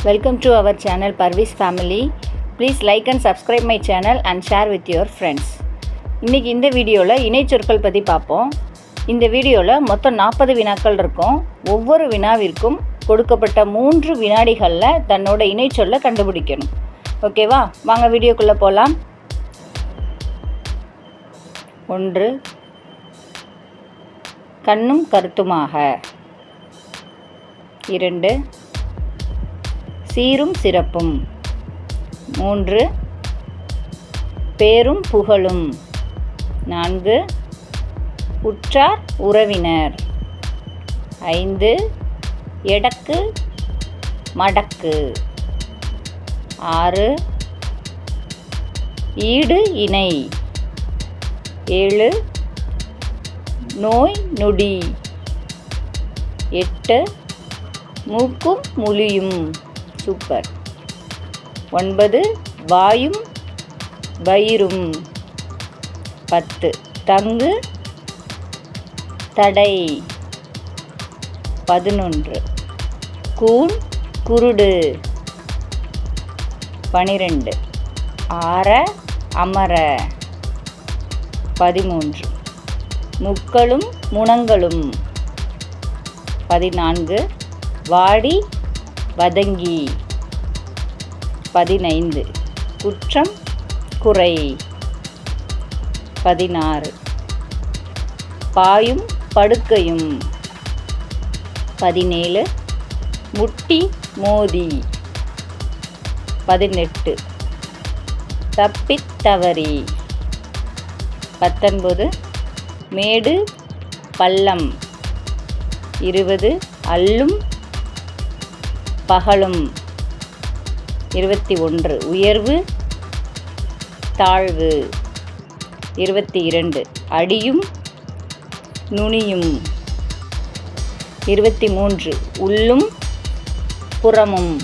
Welcome to our channel Parvis Family. Please like and subscribe my channel and share with your friends. இன்னைக்கு இந்த வீடியோவில் இணைச்சொற்கள் பற்றி பார்ப்போம். இந்த வீடியோவில் மொத்தம் 40 வினாக்கள் இருக்கும். ஒவ்வொரு வினாவிற்கும் கொடுக்கப்பட்ட 3 வினாடிகளில் தன்னோட இணைச்சொல்லை கண்டுபிடிக்கணும். ஓகேவா? வாங்க வீடியோக்குள்ளே போகலாம். 1 கண்ணும் கருத்துமாக. 2 சீரும் சிறப்பும். 3 பேரும் புகழும். 4 உற்றார் உறவினர். 5 எடக்கு மடக்கு. 6 ஈடு இணை. 7 நோய் நொடி. 8 மூக்கும் முழியும். சூப்பர். 9 வாயும் வயிறும். 10 தங்கு தடை. 11 கூன் குருடு. 12 ஆர அமர. 13 முக்களும் முனங்களும். 14 வாடி வதங்கி. 15 குற்றம் குறை. 16 பாயும் படுக்கையும். 17 முட்டி மோதி. 18 தப்பித் தவறி. 19 மேடு பள்ளம். 20 அல்லும் பகலும். 21 உயர்வு தாழ்வு. 22 அடியும் நுனியும். 23 உள்ளும் புறமும்.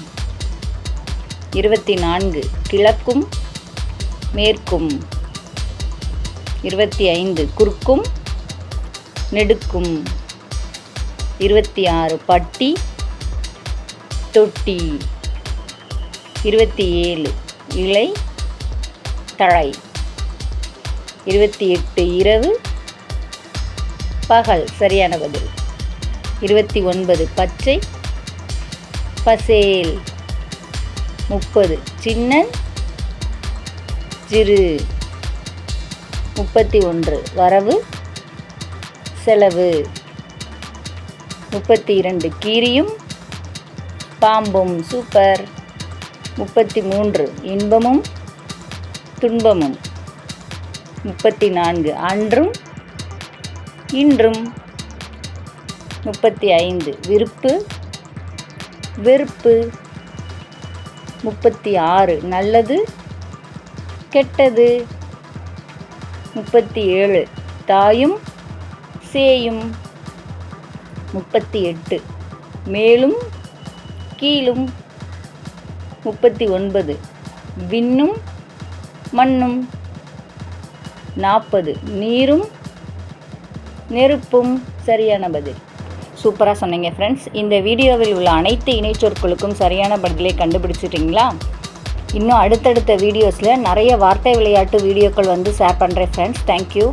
24 கிழக்கும் மேற்கும். 25 குறுக்கும் நெடுக்கும். 26 பட்டி தொட்டி. 27 இலை தழை. 28 இரவு பகல். சரியான பதில். 29 பச்சை பசேல். 30 சின்னன் சிறு. 31 வரவு செலவு. 32 கீரியும் பாம்பும். சூப்பர். 33 இன்பமும் துன்பமும். 34 அன்றும் இன்றும். 35 விருப்பு வெறுப்பு. 36 நல்லது கெட்டது. 37 தாயும் சேயும். 38 மேலும் கீழும். 39 விண்ணும் மண்ணும். 40 நீரும் நெருப்பும். சரியான பதில். சூப்பராக சொன்னீங்க ஃப்ரெண்ட்ஸ். இந்த வீடியோவில் உள்ள அனைத்து இணைச்சொற்களுக்கும் சரியான பதிலை கண்டுபிடிச்சிட்டிங்களா? இன்னும் அடுத்தடுத்த வீடியோஸில் நிறைய வார்த்தை விளையாட்டு வீடியோக்கள் வந்து ஷேர் பண்ணுறேன் ஃப்ரெண்ட்ஸ். தேங்க்யூ.